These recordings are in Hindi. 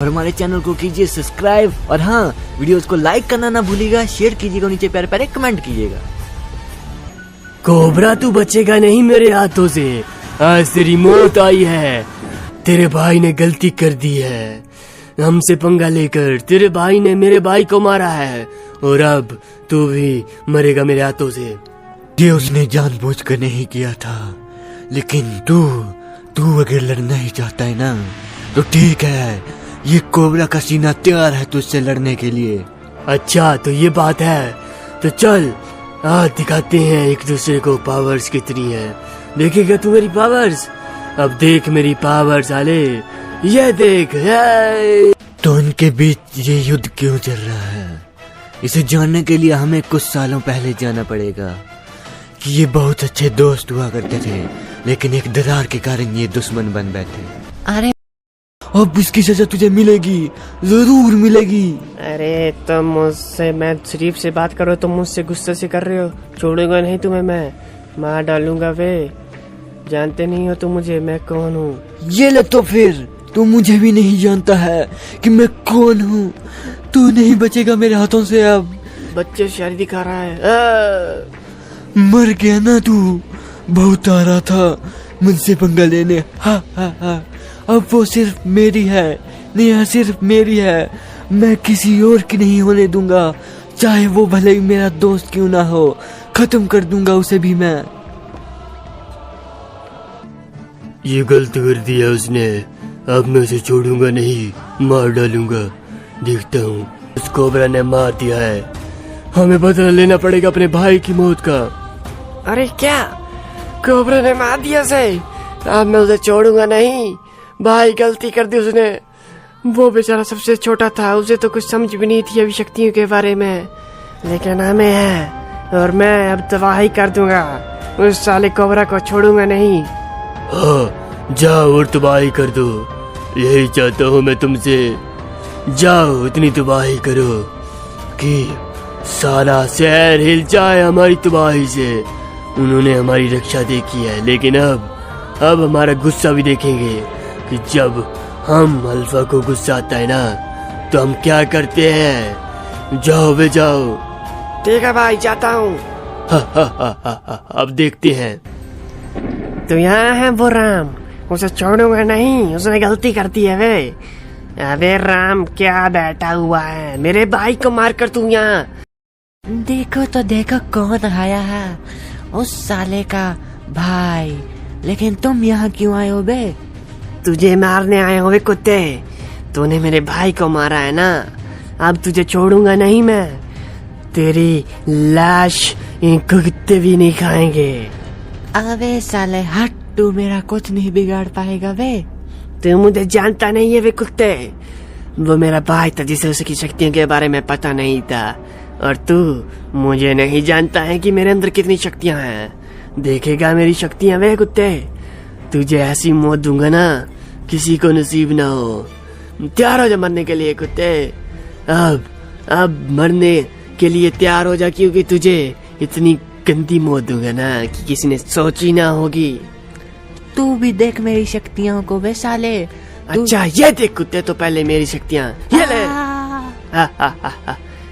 और हमारे चैनल को कीजिए सब्सक्राइब। और हाँ, वीडियोस को लाइक करना ना भूलिएगा, शेयर कीजिएगा, नीचे प्यारे प्यारे कमेंट कीजिएगा। कोबरा तू बचेगा नहीं मेरे हाथों से, आज तेरी मौत आई है। तेरे भाई ने गलती कर दी है, हमसे पंगा लेकर तेरे भाई ने मेरे भाई को मारा है और अब तू भी मरेगा मेरे हाथों से। ये उसने जानबूझकर नहीं किया था, लेकिन तू अगर लड़ना ही चाहता है ना तो ठीक है, ये कोबरा का सीना तैयार है तुझसे लड़ने के लिए। अच्छा तो ये बात है, तो चल आज दिखाते हैं एक दूसरे को पावर्स कितनी है। देखेगा तू मेरी पावर्स? अब देख मेरी पावर्स साले, ये देख। तो उनके बीच ये युद्ध क्यों चल रहा है, इसे जानने के लिए हमें कुछ सालों पहले जाना पड़ेगा कि ये बहुत अच्छे दोस्त हुआ करते थे, लेकिन एक दरार के कारण ये दुश्मन बन बैठे। अरे अब इसकी सजा तुझे मिलेगी, जरूर मिलेगी। अरे तुम मुझसे, मैं शरीफ से बात करो, तुम मुझसे गुस्से से कर रहे हो। छोड़ूंगा नहीं तुम्हें, मैं मार डालूंगा वे। जानते नहीं हो तुम मुझे, मैं कौन हूँ। ये ले तो फिर तू मुझे भी नहीं जानता है कि मैं कौन हूँ। तू नहीं बचेगा मेरे हाथों से। अब बच्चे शारी दिखा रहा है। मर गया ना तू, बहुत आ रहा था मुझसे पंगा लेने। हा हा हा, अब वो सिर्फ मेरी है, नेहा सिर्फ मेरी है, मैं किसी और की नहीं होने दूंगा, चाहे वो भले ही मेरा दोस्त क्यों ना हो, खत्म कर दूंगा उसे भी मैं। ये गलती कर दिया उसने, अब मैं उसे छोड़ूंगा नहीं, मार डालूंगा। देखता हूँ, उस कोबरा ने मार दिया है, हमें बदला लेना पड़ेगा अपने भाई की मौत का। अरे क्या, कोबरा ने मार दिया से? अब मैं उसे छोड़ूंगा नहीं, भाई गलती कर दी उसने। वो बेचारा सबसे छोटा था, उसे तो कुछ समझ भी नहीं थी अभी शक्तियों के बारे में, लेकिन हमें है और मैं अब तबाही कर दूंगा। उस साले कोबरा को छोड़ूंगा नहीं। हाँ, जाओ और तबाही कर दो, यही चाहता हूँ मैं तुमसे। जाओ इतनी तबाही करो कि सारा शहर हिल जाए हमारी तबाही से। उन्होंने हमारी रक्षा देखी है, लेकिन अब हमारा गुस्सा भी देखेंगे कि जब हम अल्फा को गुस्सा आता है ना तो हम क्या करते हैं। जाओ वे जाओ। ठीक है भाई, जाता हूँ। अब देखते हैं। तो यहाँ है वो राम, उसे छोड़ूंगा नहीं, उसने गलती कर दी है वे। अबे राम क्या बैठा हुआ है, मेरे भाई को मार कर तू यहाँ। देखो तो देखो कौन आया है, उस साले का भाई। लेकिन तुम यहाँ क्यों आए हो बे? तुझे मारने आए हो वे कुत्ते, तूने मेरे भाई को मारा है ना, अब तुझे छोड़ूंगा नहीं मैं। तेरी लाश इन कुत्ते भी नहीं खाएंगे। अबे साले हट, तू मेरा कुछ नहीं बिगाड़ पाएगा बे। तू मुझे जानता नहीं है वे कुत्ते, वो मेरा भाई था जिसे उसकी शक्तियों के बारे में पता नहीं था, और तू मुझे नहीं जानता है कि मेरे अंदर कितनी शक्तियां हैं। देखेगा मेरी शक्तियां वे कुत्ते, तुझे ऐसी मौत दूंगा ना किसी को नसीब ना हो। तैयार हो जा मरने के लिए कुत्ते, अब मरने के लिए तैयार हो जा, क्योंकि तुझे इतनी गंदी मौत दूंगा ना कि किसी ने सोची ना होगी। तू भी देख मेरी शक्तियों को बे साले। अच्छा ये देख कुत्ते, तो पहले मेरी शक्तियाँ ये ले।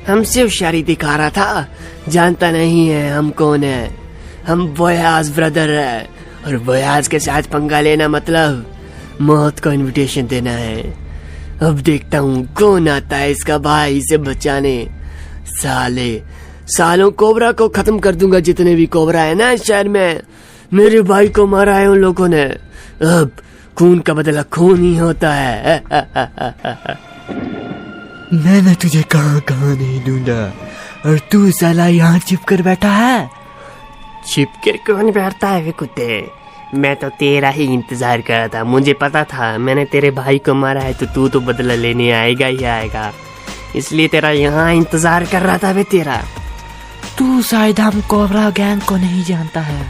हमसे होशियारी दिखा रहा था, जानता नहीं है हम कौन है। हम बयाज ब्रदर है, और बयाज के साथ पंगा लेना मतलब मौत को इनविटेशन देना है। अब देखता हूँ कौन आता है इसका भाई इसे बचाने। सालों कोबरा को खत्म कर दूंगा, जितने भी कोबरा है ना इस शहर में। मेरे भाई को मारा है उन लोगों ने, अब खून का बदला खून ही होता है। मैंने तुझे कहाँ नहीं ढूंढा, और तू साला यहाँ छिप कर बैठा है। छिप कर कौन बैठता है वे कुत्ते, मैं तो तेरा ही इंतजार कर रहा था। मुझे पता था मैंने तेरे भाई को मारा है तो तू तो बदला लेने आएगा ही आएगा, इसलिए तेरा यहाँ इंतजार कर रहा था वे तेरा। तू शायद हम कोबरा गैंग को नहीं जानता है।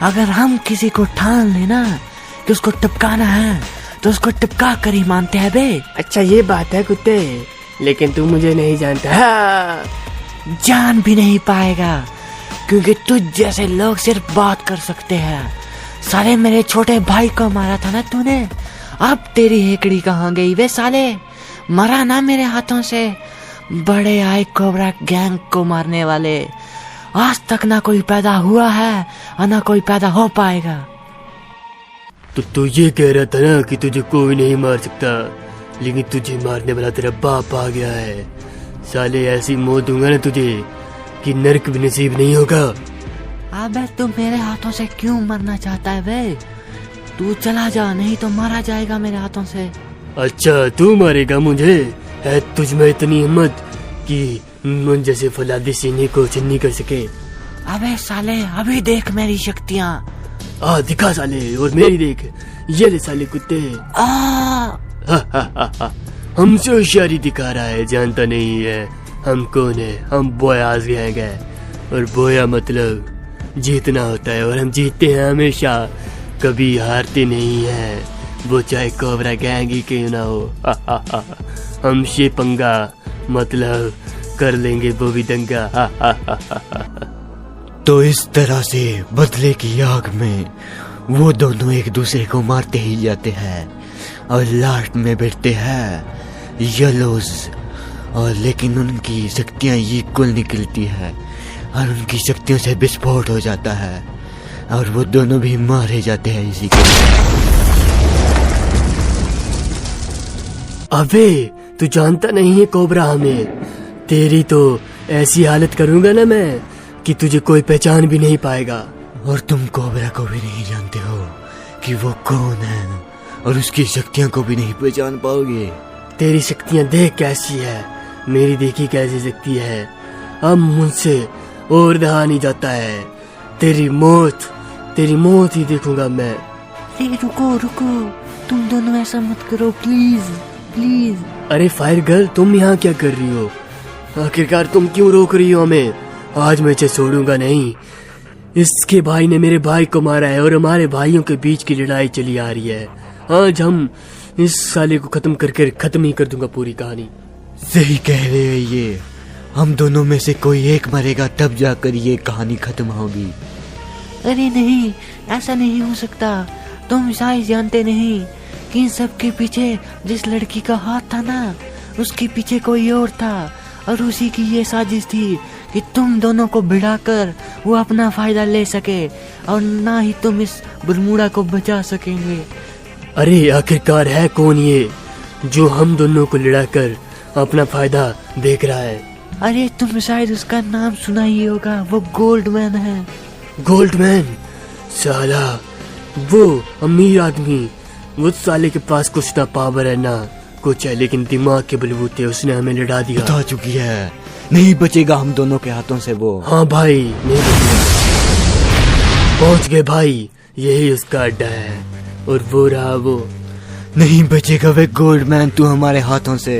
अगर हम किसी को ठान लेना कि उसको टपकाना है तो उसको टपका कर ही मानते हैं बे। अच्छा ये बात है कुत्ते, लेकिन तू मुझे नहीं जानता। जान भी नहीं पाएगा, क्योंकि तुझ जैसे लोग सिर्फ बात कर सकते हैं। साले मेरे छोटे भाई को मारा था ना तूने, अब तेरी हेकड़ी कहाँ गई वे साले? मरा ना मेरे हाथों से। बड़े आए कोबरा गैंग को मारने वाले आज तक ना कोई पैदा हुआ है और ना कोई पैदा हो पाएगा। तो तू ये कह रहा था ना कि तुझे कोई नहीं मार सकता, लेकिन तुझे मारने वाला तेरा बाप आ गया है। साले ऐसी मौत दूंगा ना तुझे कि नर्क भी नसीब नहीं होगा। अबे तू मेरे हाथों से क्यों मरना चाहता है बे? तू चला जा, नहीं तो मारा जाएगा मेरे हाथों से। अच्छा तू मारेगा मुझे? है तुझ में इतनी हिम्मत कि मुझ जैसे फौलादी सीने को चिन्नी कर सके? अबे साले अभी देख मेरी शक्तियाँ। दिखा साले, और मेरी देख। ये ले साले कुत्ते। हमसे होशियारी दिखा रहा है, जानता नहीं है हम कौन है। हम बोयाज गैंग है, और बोया मतलब जीतना होता है, और हम जीतते हैं हमेशा, कभी हारते नहीं हैं, वो चाहे कोबरा गैंग ही क्यों ना हो। हमसे पंगा मतलब कर लेंगे वो भी दंगा। तो इस तरह से बदले की आग में वो दोनों एक दूसरे को मारते ही जाते हैं और लास्ट में बैठते हैं येलोज। और लेकिन उनकी शक्तियां इक्वल निकलती है और उनकी शक्तियों से विस्फोट हो जाता है और वो दोनों भी मारे जाते हैं इसी के। अबे तू जानता नहीं है कोबरा, हमें तेरी तो ऐसी हालत करूंगा ना मैं कि तुझे कोई पहचान भी नहीं पाएगा। और तुम कोबरा को भी नहीं जानते हो कि वो कौन है, और उसकी शक्तियों को भी नहीं पहचान पाओगे। तेरी शक्तियां देख कैसी है, मेरी देखी कैसी शक्ति है। अब मुझसे और रहा नहीं जाता है। तेरी मौत ही देखूंगा मैं। अरे रुको रुको, तुम दोनों ऐसा मत करो प्लीज प्लीज। अरे फायर गर्ल, तुम यहाँ क्या कर रही हो? आखिरकार तुम क्यों रोक रही हो हमें? आज मैं इसे छोड़ूंगा नहीं। इसके भाई ने मेरे भाई को मारा है और हमारे भाइयों के बीच की लड़ाई चली आ रही है। आज हम इस साले को खत्म ही कर दूंगा पूरी कहानी। सही कह रहे हैं ये। हम दोनों में से कोई एक मरेगा तब जाकर ये कहानी खत्म होगी। अरे नहीं, ऐसा नहीं हो सकता। तुम शायद जानते नहीं कि इन सब के पीछे जिस लड़की का हाथ था ना, उसके पीछे कोई और था, और उसी की ये साजिश थी कि तुम दोनों को भिड़ाकर वो अपना फायदा ले सके, और ना ही तुम इस बरमूडा को बचा सकेंगे। अरे आखिरकार है कौन ये जो हम दोनों को लड़ाकर अपना फायदा देख रहा है? अरे तुम शायद उसका नाम सुना ही होगा, वो गोल्डमैन है। गोल्डमैन? साला वो अमीर आदमी, वो साले के पास कुछ ना पावर है ना कुछ है, लेकिन दिमाग के बलबूते उसने हमें लड़ा दिया। बता चुकी है, नहीं बचेगा हम दोनों के हाथों से वो। हाँ भाई, नहीं बचेगा। पहुंच गए भाई, यही उसका अड्डा है, और वो रहा वो। नहीं बचेगा वे गोल्डमैन तू हमारे हाथों से।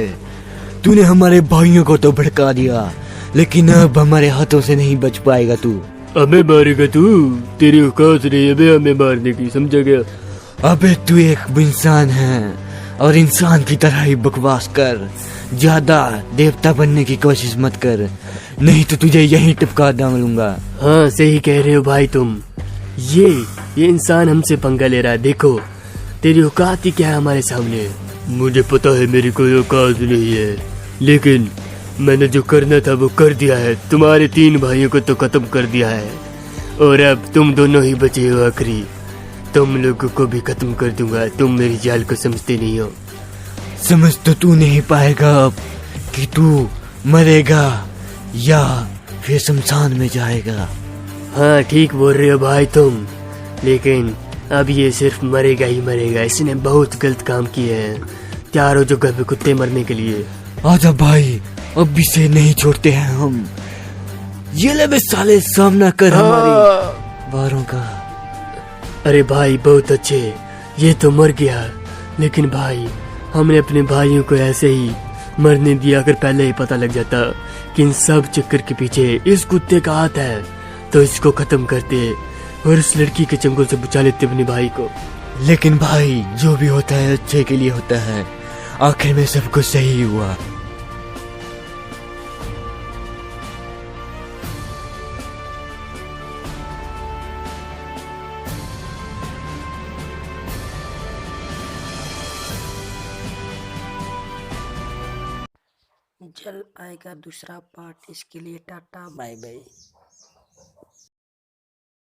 तूने हमारे भाइयों को तो भड़का दिया, लेकिन अब हमारे हाथों से नहीं बच पाएगा तू। हमें मारेगा तू? तेरी औकात नहीं है हमें मारने की, समझा गया? अबे तू एक इंसान है, और इंसान की तरह ही बकवास कर। ज्यादा देवता बनने की कोशिश मत कर, नहीं तो तुझे यहीं टिपका डालूंगा। हाँ सही कह रहे हो भाई तुम। ये इंसान हमसे पंगा ले रहा है। देखो तेरी औकात ही क्या है हमारे सामने। मुझे पता है मेरी कोई औकात नहीं है, लेकिन मैंने जो करना था वो कर दिया है। तुम्हारे 3 भाइयों को तो खत्म कर दिया है, और अब तुम दोनों ही बचे हो आखिरी। तुम लोगों को भी खत्म कर दूंगा। तुम मेरी जाल को समझते नहीं हो। समझ तो तू नहीं पाएगा अब कि तू मरेगा या फिर शमशान में जाएगा। हाँ ठीक बोल रहे हो भाई तुम, लेकिन अब ये सिर्फ मरेगा ही मरेगा। इसने बहुत गलत काम किए हैं, तैयार हो जगह पे कुत्ते मरने के लिए। आजा भाई, अब इसे नहीं छोड़ते हैं हम। ये ले बे साले, सामना कर हमारी बारों का। अरे भाई बहुत अच्छे, ये तो मर गया, लेकिन भाई हमने अपने भाइयों को ऐसे ही मरने दिया। अगर पहले ही पता लग जाता कि इन सब चक्कर के पीछे इस कुत्ते का हाथ है, तो इसको खत्म करते और इस लड़की के चंगुल से बचा लेते अपने भाई को। लेकिन भाई जो भी होता है अच्छे के लिए होता है। आखिर में सब कुछ सही हुआ। जल्द आएगा दूसरा पार्ट, इसके लिए टाटा बाय बाय।